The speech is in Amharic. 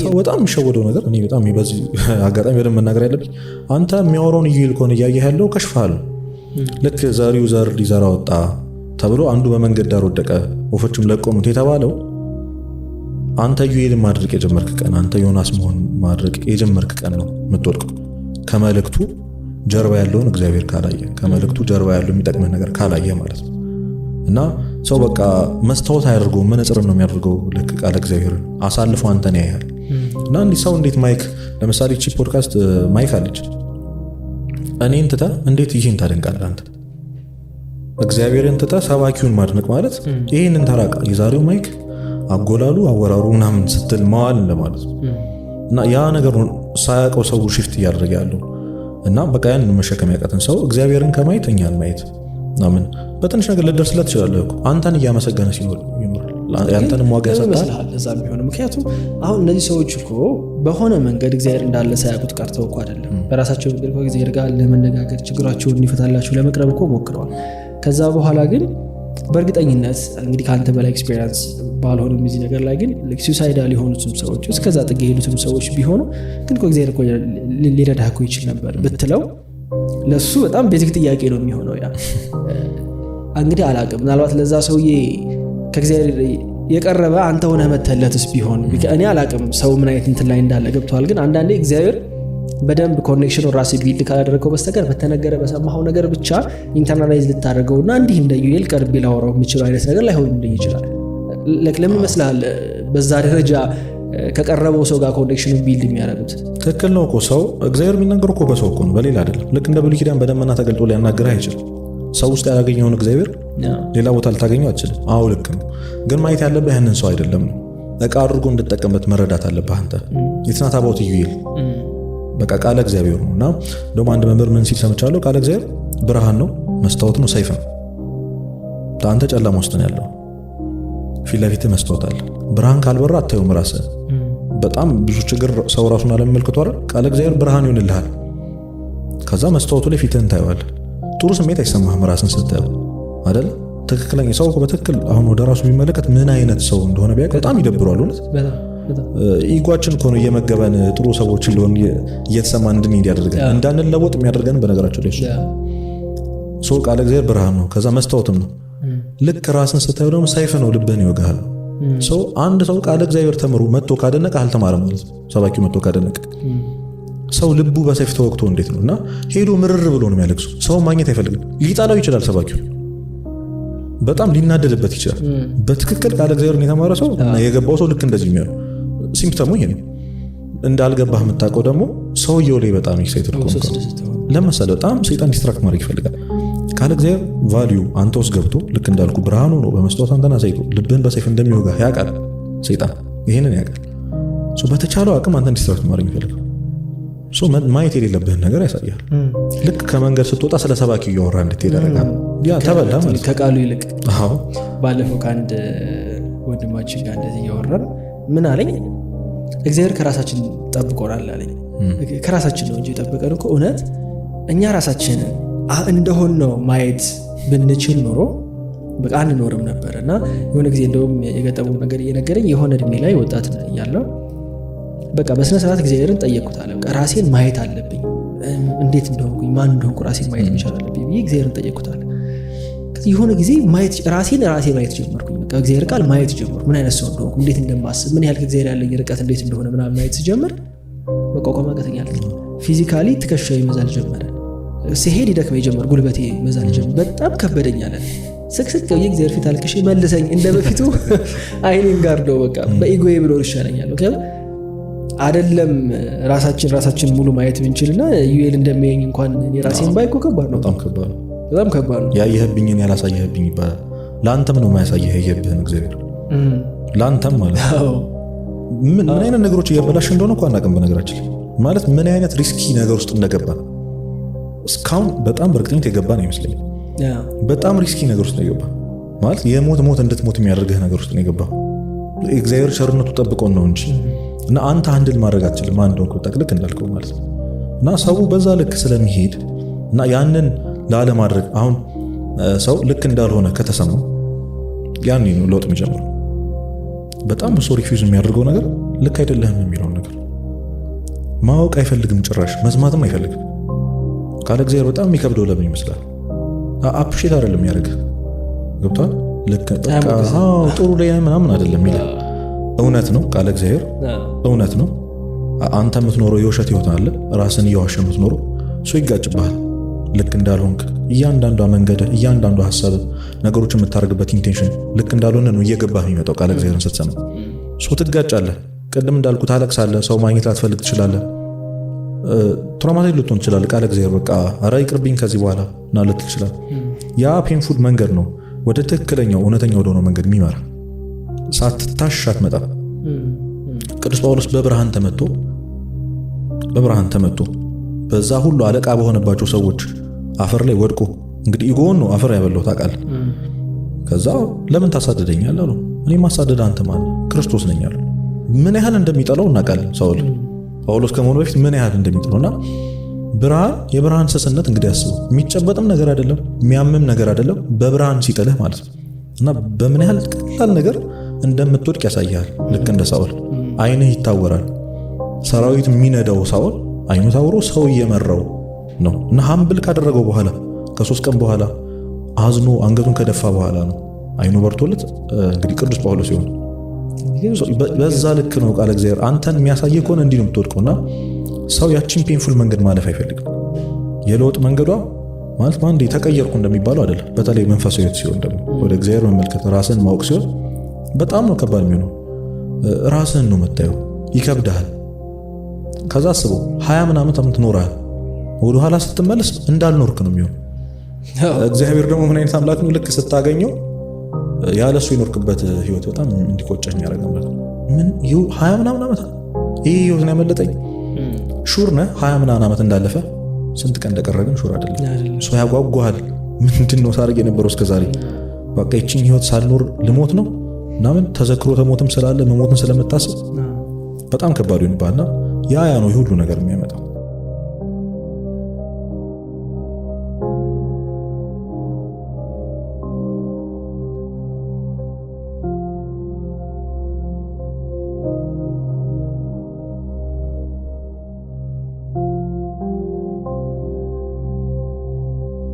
ሰው በጣም የሚሸወደው ነገር እኔ በጣም በዚህ አጋጣሚ በደንብ መናገር ያለብኝ አንተ የሚያወራውን ኢዩኤል ከሆነ እያየህ ያለው ከሽፋል ልክ ዘሪው ዘር ሊዘራ ወጣ ተብሎ አንዱ በመንገድ ዳር ወደቀ ወፎችም ለቆሙት የተባለው አንተ ኢዩኤልን ማድረግ የጀመርክ ቀን አንተ ዮናስ መሆን ማድረግ የጀመርክ ቀን ነው የምትወድቀው ከመልእክቱ ጀርባ ያለውን እግዚአብሔር ካላየ ከመልእክቱ ጀርባ ያለው የሚጠቅመህ ነገር ካላየ ማለት ነው እና ሰው በቃ መስታወት አያደርገው መነጽር ነው የሚያደርገው ልክ ቃል እግዚአብሔር አሳልፎ አንተን ያያል እና ሰው እንዴት ማይክ ለምሳሌ እቺ ፖድካስት ማይክ አለች እኔን ትታ እንዴት ይሄን ታደንቃለህ አንተ እግዚአብሔርን ትታ ሰባኪውን ማድነቅ ማለት ይሄንን ተራቃ የዛሬው ማይክ አጎላሉ አወራሩ ምናምን ስትል መዋል እንደማለት እና ያ ነገር ሳያውቀው ሰው ሽፍት እያደረገ ያለው እና በቃ ያን መሸከም ያቃተን ሰው እግዚአብሔርን ከማየት እኛን ማየት አሜን በትንሽ ነገር ልደርስለት ይችላል እኮ አንተን እያመሰገነ ሲኖር ይኖራል ያንተንም ዋጋ ያሰጣል ለዛም ቢሆን ምክንያቱም አሁን እነዚህ ሰዎች እኮ በሆነ መንገድ እግዚአብሔር እንዳለ ሳያውቁት ቀርተው እኮ አይደለም በራሳቸው መንገድ እግዚአብሔር ጋር ለመነጋገር ችግራቸውን እንዲፈታላቸው ለመቅረብ እኮ ሞክረዋል ከዛ በኋላ ግን በእርግጠኝነት እንግዲህ ካንተ በላይ ኤክስፒሪየንስ ባልሆነም እዚህ ነገር ላይ ግን ሱሳይዳል የሆኑትም ሰዎች እስከዛ ጥግ የሄዱትም ሰዎች ቢሆኑ ግን እኮ እግዚአብሔር እኮ ሊረዳህ እኮ ይችል ነበር ብትለው ለሱ በጣም ቤዚክ ጥያቄ ነው የሚሆነው ያ እንግዲህ አላቅም ምናልባት ለዛ ሰውዬ ከእግዚአብሔር የቀረበ አንተ ሆነህ መተለትስ ቢሆን እኔ አላቅም ሰው ምን አይነት እንትን ላይ እንዳለ ገብቷል ግን አንዳንዴ እግዚአብሔር በደንብ ኮኔክሽኑ ራስ ቢልድ ካላደረገው በስተቀር በተነገረ በሰማው ነገር ብቻ ኢንተርናላይዝ ልታደርገውና እንዲህ እንደ ኢዩኤል ቀርብ ሊያወራው የሚችል አይነት ነገር ላይ ሆን ይችላል ለምን ይመስላል በዛ ደረጃ ከቀረበው ሰው ጋር ኮኔክሽኑ ቢልድ የሚያደርጉት ትክክል ነው እኮ ሰው እግዚአብሔር የሚናገረው እኮ በሰው እኮ ነው በሌላ አይደለም ልክ እንደ ብሉይ ኪዳን በደመና ተገልጦ ሊያናገርህ አይችልም ሰው ውስጥ ያገኘውን እግዚአብሔር ሌላ ቦታ ልታገኘው አትችልም አዎ ልክ ነው ግን ማየት ያለብህ ያንን ሰው አይደለም ነው እቃ አድርጎ እንድትጠቀምበት መረዳት አለብህ አንተ የትናት አባውት ኢዩኤል በቃ ቃለ እግዚአብሔር ነውና ደሞ አንድ መምህር ምን ሲል ሰምቻለሁ ቃለ እግዚአብሔር ብርሃን ነው መስታወት ነው ሰይፍ ነው አንተ ጨለማ ውስጥ ነው ያለው ፊት ለፊት መስታወት አለ ብርሃን ካልበራ አታየውም ራስህ በጣም ብዙ ችግር ሰው ራሱን አለመልከቱ አይደል ቃለ እግዚአብሔር ብርሃን ይሆንልሃል ከዛ መስታወቱ ላይ ፊትህን ታየዋለህ ጥሩ ስሜት አይሰማህም ራስን ስታየው አይደል ትክክለኛ ሰው በትክክል አሁን ወደ ራሱ ቢመለከት ምን አይነት ሰው እንደሆነ ቢያውቅ በጣም ይደብራል እውነት ኢጓችን እኮ ነው እየመገበን ጥሩ ሰዎች እንደሆን እየተሰማን እንድንሄድ ያደርገን እንዳንለወጥ የሚያደርገን በነገራቸው ላይ ሰው ቃለ እግዚአብሔር ብርሃን ነው ከዛ መስታወትም ነው ልክ ራስን ስታየው ደግሞ ሰይፍ ነው ልብህን ይወጋሃል ሰው አንድ ሰው ቃለ እግዚአብሔር ተምሮ መጥቶ ካደነቀ አልተማረም ማለት ነው ሰባኪው መጥቶ ካደነቀ ሰው ልቡ በሰይፍ ተወግቶ እንዴት ነውና ሄዶ ምርር ብሎ ነው የሚያለቅሱ ሰው ማግኘት አይፈልግም ሊጣላው ይችላል ሰባኪው በጣም ሊናደድበት ይችላል በትክክል ቃለ እግዚአብሔርን የተማረ ሰው እና የገባው ሰው ልክ እንደዚህ የሚያለው ሲምፕተሙ ይሄ ነው እንዳልገባህ የምታውቀው ደግሞ ሰውየው ላይ በጣም ኤክሳይትድ ለምሳሌ በጣም ሰይጣን ዲስትራክት ማድረግ ይፈልጋል ቃለ እግዚአብሔር ቫልዩ አንተ ውስጥ ገብቶ ልክ እንዳልኩ ብርሃኑ ነው በመስታወት አንተና ዘይቶ ልብህን በሰይፍ እንደሚወጋ ያውቃል ሰይጣን ይሄንን ያውቃል ሶ በተቻለው አቅም አንተን ዲስትራክት ማድረግ ይፈልጋል ሶ ማየት የሌለብህን ነገር ያሳያል ልክ ከመንገድ ስትወጣ ስለ ሰባኪው እያወራ እንድትሄድ ያደርጋል ያ ተበላ ማለት ከቃሉ ይልቅ አዎ ባለፈው ከአንድ ወንድማችን ጋር እንደዚህ እያወራን ምን አለኝ እግዚአብሔር ከራሳችን ጠብቆናል አለኝ ከራሳችን ነው እንጂ ጠብቀን እኮ እውነት እኛ ራሳችን እንደሆን ነው ማየት ብንችል ኖሮ በቃ አንኖርም ነበርና የሆነ ጊዜ እንደውም የገጠመው ነገር እየነገረኝ የሆነ እድሜ ላይ ወጣት ያለው በቃ በስነ ስርዓት እግዚአብሔርን ጠየቅኩት አለ በቃ ራሴን ማየት አለብኝ እንዴት እንደሆንኩኝ ማን እንደሆንኩ ራሴን ማየት መቻል አለብኝ ብዬ እግዚአብሔርን ጠየቅኩት አለ የሆነ ጊዜ ማየት ራሴን ማየት ጀመርኩኝ በቃ እግዚአብሔር ቃል ማየት ጀመርኩ ምን አይነት ሰው እንደሆንኩ እንዴት እንደማስብ ምን ያህል ከእግዚአብሔር ያለኝ ርቀት እንዴት እንደሆነ ምናምን ማየት ሲጀምር መቋቋም አቅተኛል ፊዚካሊ ትከሻዬ መዛል ጀመረ ሲሄድ ይደክመኝ ጀመር ጉልበቴ መዛል ጀመረ በጣም ከበደኝ አለ ስቅስቅ የእግዚአብሔር ፊት አልክሽ መልሰኝ እንደበፊቱ አይኔን ጋር ነው በቃ በኢጎዬ ብሎ ይሻለኛል ምክንያቱም አይደለም ራሳችን ሙሉ ማየት ብንችልና ኢዩኤል እንደሚያየኝ እንኳን ራሴን ባይኮ ከባድ ነው በጣም ከባድ ነው ያየህብኝን ያላሳየህብኝ ይባላል ላንተም ነው ማያሳየህ የየብህን እግዚአብሔር ላንተም ማለት ምን አይነት ነገሮች እያበላሽ እንደሆነ እንኳን አናውቅም በነገራችን ማለት ምን አይነት ሪስኪ ነገር ውስጥ እንደገባ እስካሁን በጣም በእርግጠኝነት የገባ ነው ይመስለኝ በጣም ሪስኪ ነገር ውስጥ ነው የገባ ማለት የሞት እንድትሞት የሚያደርግህ ነገር ውስጥ ነው የገባ እግዚአብሔር ቸርነቱ ጠብቆን ነው እንጂ እና አንተ አንድል ማድረግ አትችልም አንድ ወንኩ ጠቅልክ እንዳልከው ማለት ነው እና ሰው በዛ ልክ ስለሚሄድ እና ያንን ላለ ማድረግ አሁን ሰው ልክ እንዳልሆነ ከተሰማው ያኔ ነው ለውጥ የሚጀምረው በጣም ብዙ ሪፊውዝ የሚያደርገው ነገር ልክ አይደለህም የሚለውን ነገር ማወቅ አይፈልግም፣ ጭራሽ መስማትም አይፈልግም። ቃለ እግዚአብሔር በጣም የሚከብደው ለምን ይመስላል? አፕሪሼት አይደለም ያደርግህ። ገብቷል? ልክ ጥሩ ላይ ምናምን አይደለም ይላል። እውነት ነው፣ ቃለ እግዚአብሔር እውነት ነው። አንተ የምትኖረው የውሸት ህይወት አለ፣ ራስን እየዋሸ የምትኖረው እሱ ይጋጭብሃል። ልክ እንዳልሆንክ እያንዳንዷ መንገድ፣ እያንዳንዷ ሀሳብ፣ ነገሮች የምታደርግበት ኢንቴንሽን ልክ እንዳልሆነ ነው እየገባህ የሚመጣው ቃለ እግዚአብሔርን ስትሰማ። ሶ ትጋጫለህ። ቅድም እንዳልኩ ታለቅሳለህ፣ ሰው ማግኘት ላትፈልግ ትችላለህ፣ ትራውማቲክ ልትሆን ትችላለህ። ቃለ እግዚአብሔር በቃ ኧረ ይቅርብኝ ከዚህ በኋላ እና ልትል ትችላለህ። ያ ፔንፉል መንገድ ነው ወደ ትክክለኛው እውነተኛው ወደሆነው መንገድ የሚመራ። ሳትታሽ አትመጣም። ቅዱስ ጳውሎስ በብርሃን ተመቶ በዛ ሁሉ አለቃ በሆነባቸው ሰዎች አፈር ላይ ወድቆ እንግዲህ ኢጎን ነው አፈር ያበላው ታውቃለህ። ከዛ ለምን ታሳደደኛለህ አለው። እኔ ማሳደድ አንተ ማን? ክርስቶስ ነኝ አለው። ምን ያህል እንደሚጠላው እናውቃለን። ሳውል ጳውሎስ ከመሆኑ በፊት ምን ያህል እንደሚጠላውና ብርሃን የብርሃን ስስነት እንግዲህ አስቡ። የሚጨበጥም ነገር አይደለም፣ የሚያምም ነገር አይደለም። በብርሃን ሲጥልህ ማለት ነው። እና በምን ያህል ቀላል ነገር እንደምትወድቅ ያሳያል። ልክ እንደ ሳውል አይንህ ይታወራል። ሰራዊት የሚነዳው ሳውል አይኑ ታውሮ ሰው እየመራው ነው። እና ሀምብል ካደረገው በኋላ ከ3 ቀን በኋላ አዝኖ አንገቱን ከደፋ በኋላ ነው አይኑ በርቶለት እንግዲህ ቅዱስ ጳውሎስ ሲሆን በዛ ልክ ነው ቃለ እግዚአብሔር አንተን የሚያሳየው ከሆነ እንዲህ ነው የምትወድቀውና ሰው ያቺን ፔንፉል መንገድ ማለፍ አይፈልግም። የለውጥ መንገዷ ማለት ማንዴ ተቀየርኩ እንደሚባለው አይደለም። በተለይ መንፈሳዊ ሕይወት ሲሆን ደግሞ ወደ እግዚአብሔር መመልከት ራስን ማወቅ ሲሆን በጣም ነው ከባድ የሚሆነው። ራስን ነው መታየው፣ ይከብዳል። ከዛ አስበው 20 ምናምን ዓመት ኖረሃል፣ ወደ ኋላ ስትመለስ እንዳልኖርክ ነው የሚሆነው። እግዚአብሔር ደግሞ ምን አይነት አምላክ ነው? ልክ ስታገኘው ያለሱ የኖርክበት ህይወት በጣም እንዲቆጨኝ ያደርጋል። ምን 20 ምናምን ዓመት ይሄ ህይወት ነው ያመለጠኝ። ሹር ነህ 20 ምናምን ዓመት እንዳለፈ፣ ስንት ቀን እንደቀረ ግን ሹር አይደለም። ሰው ያጓጓሃል። ምንድነው ሳርግ የነበረው እስከዛሬ? በቃ ይቺን ህይወት ሳልኖር ልሞት ነው ምናምን ተዘክሮ ተሞትም ስላለ መሞትን ስለምታስብ በጣም ከባድ ይሆንብሃልና ያ ነው ሁሉ ነገር የሚያመጣው።